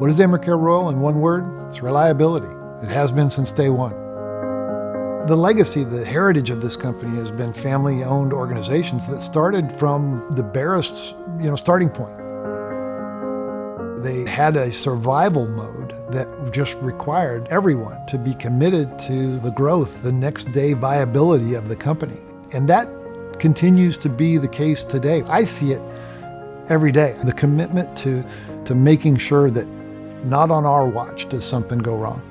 What is AmerCareRoyal in one word? It's reliability. It has been since day one. The legacy, the heritage of this company has been family-owned organizations that started from the barest, starting point. They had a survival mode that just required everyone to be committed to the growth, the next day viability of the company. And that continues to be the case today. I see it every day. The commitment to making sure that not on our watch does something go wrong.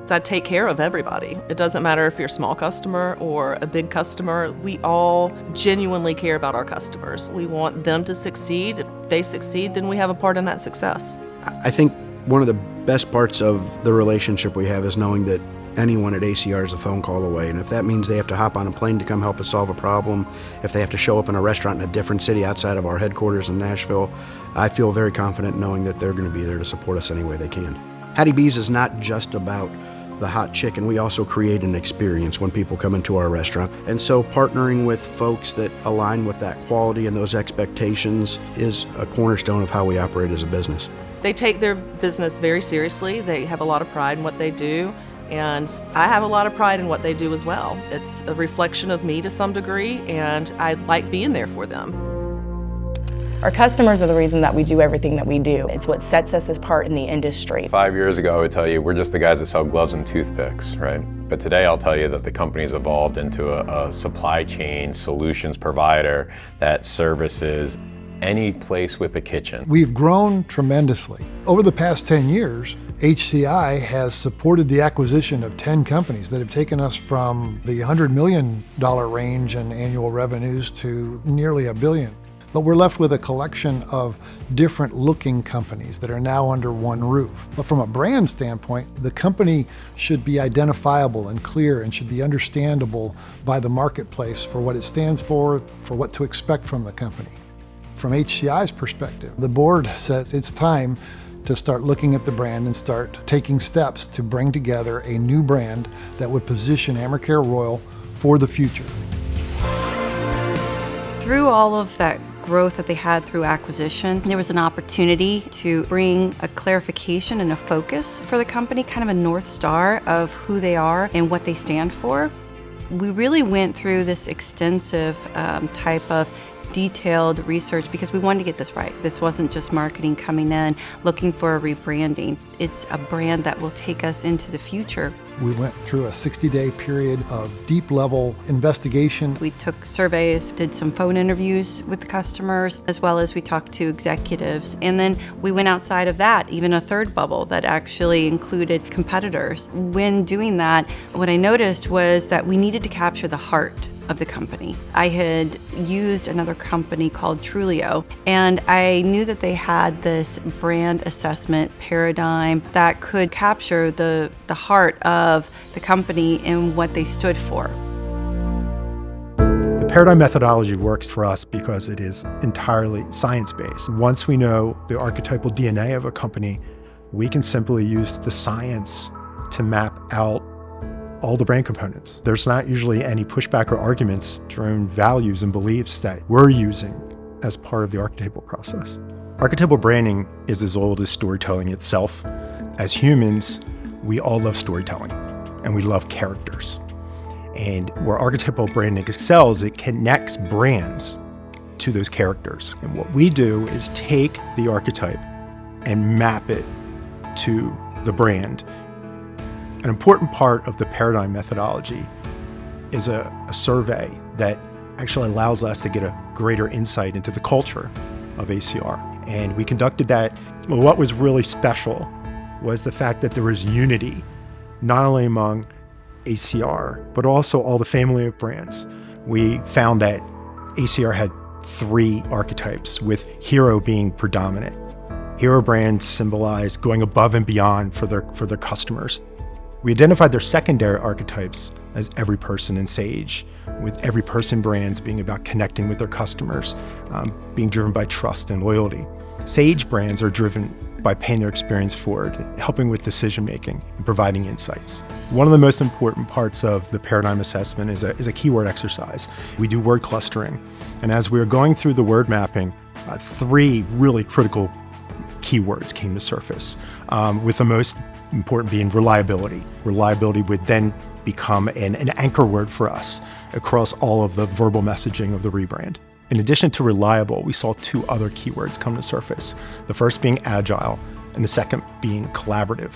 I take care of everybody. It doesn't matter if you're a small customer or a big customer. We all genuinely care about our customers. We want them to succeed. If they succeed, then we have a part in that success. I think one of the best parts of the relationship we have is knowing that anyone at ACR is a phone call away. And if that means they have to hop on a plane to come help us solve a problem, if they have to show up in a restaurant in a different city outside of our headquarters in Nashville, I feel very confident knowing that they're going to be there to support us any way they can. Hattie B's is not just about the hot chicken. We also create an experience when people come into our restaurant. And so partnering with folks that align with that quality and those expectations is a cornerstone of how we operate as a business. They take their business very seriously. They have a lot of pride in what they do. And I have a lot of pride in what they do as well. It's a reflection of me to some degree, and I like being there for them. Our customers are the reason that we do everything that we do. It's what sets us apart in the industry. 5 years ago, I would tell you we're just the guys that sell gloves and toothpicks, right? But today I'll tell you that the company's evolved into a supply chain solutions provider that services any place with a kitchen. We've grown tremendously. Over the past 10 years, HCI has supported the acquisition of 10 companies that have taken us from the $100 million range in annual revenues to nearly $1 billion. But we're left with a collection of different looking companies that are now under one roof. But from a brand standpoint, the company should be identifiable and clear and should be understandable by the marketplace for what it stands for what to expect from the company. From HCI's perspective, the board says it's time to start looking at the brand and start taking steps to bring together a new brand that would position AmerCareRoyal for the future. Through all of that growth that they had through acquisition, there was an opportunity to bring a clarification and a focus for the company, kind of a North Star of who they are and what they stand for. We really went through this extensive type of detailed research because we wanted to get this right. This wasn't just marketing coming in looking for a rebranding. It's a brand that will take us into the future. We went through a 60-day period of deep-level investigation. We took surveys, did some phone interviews with the customers, as well as we talked to executives. And then we went outside of that, even a third bubble that actually included competitors. When doing that, what I noticed was that we needed to capture the heart of the company. I had used another company called Truelio, and I knew that they had this brand assessment paradigm that could capture the heart of the company and what they stood for. The Paradigm methodology works for us because it is entirely science-based. Once we know the archetypal DNA of a company, we can simply use the science to map out all the brand components. There's not usually any pushback or arguments around values and beliefs that we're using as part of the archetypal process. Archetypal branding is as old as storytelling itself. As humans, we all love storytelling and we love characters. And where archetypal branding excels, it connects brands to those characters. And what we do is take the archetype and map it to the brand. An important part of the Paradigm methodology is a survey that actually allows us to get a greater insight into the culture of ACR. And we conducted that. Well, what was really special was the fact that there was unity, not only among ACR, but also all the family of brands. We found that ACR had 3 archetypes, with hero being predominant. Hero brands symbolize going above and beyond for their customers. We identified their secondary archetypes as every person and Sage, with every person brands being about connecting with their customers, being driven by trust and loyalty. Sage brands are driven by paying their experience forward, helping with decision making and providing insights. One of the most important parts of the Paradigm assessment is a keyword exercise. We do word clustering. And as we were going through the word mapping, 3 really critical keywords came to surface, with the most important being reliability. Reliability would then become an anchor word for us across all of the verbal messaging of the rebrand. In addition to reliable, we saw two other keywords come to surface, the first being agile and the second being collaborative.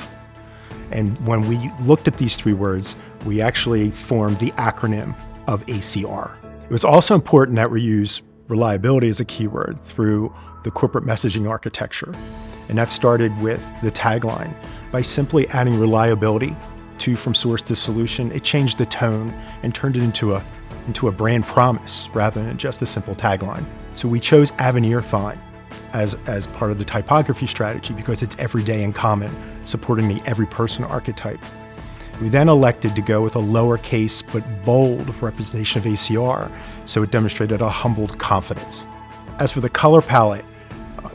And when we looked at these three words, we actually formed the acronym of ACR. It was also important that we use reliability as a keyword through the corporate messaging architecture. And that started with the tagline. By simply adding reliability to from source to solution, it changed the tone and turned it into a brand promise rather than just a simple tagline. So we chose Avenir font as part of the typography strategy because it's everyday and common, supporting the every person archetype. We then elected to go with a lowercase but bold representation of ACR, so it demonstrated a humbled confidence. As for the color palette,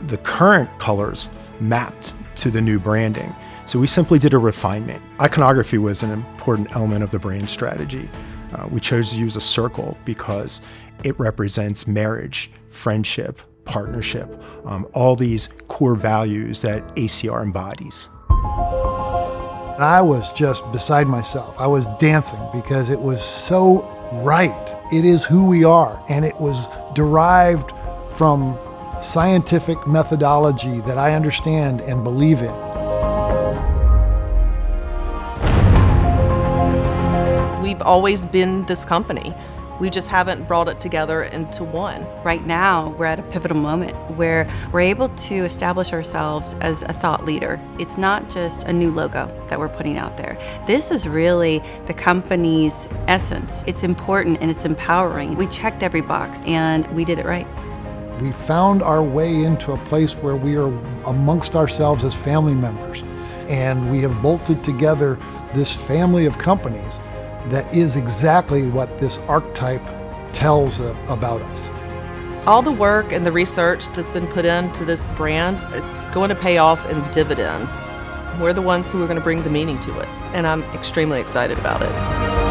the current colors mapped to the new branding, so we simply did a refinement. Iconography was an important element of the brand strategy. We chose to use a circle because it represents marriage, friendship, partnership, all these core values that ACR embodies. I was just beside myself. I was dancing because it was so right. It is who we are, and it was derived from scientific methodology that I understand and believe in. We've always been this company. We just haven't brought it together into one. Right now, we're at a pivotal moment where we're able to establish ourselves as a thought leader. It's not just a new logo that we're putting out there. This is really the company's essence. It's important and it's empowering. We checked every box and we did it right. We found our way into a place where we are amongst ourselves as family members, and we have bolted together this family of companies that is exactly what this archetype tells about us. All the work and the research that's been put into this brand, it's going to pay off in dividends. We're the ones who are going to bring the meaning to it, and I'm extremely excited about it.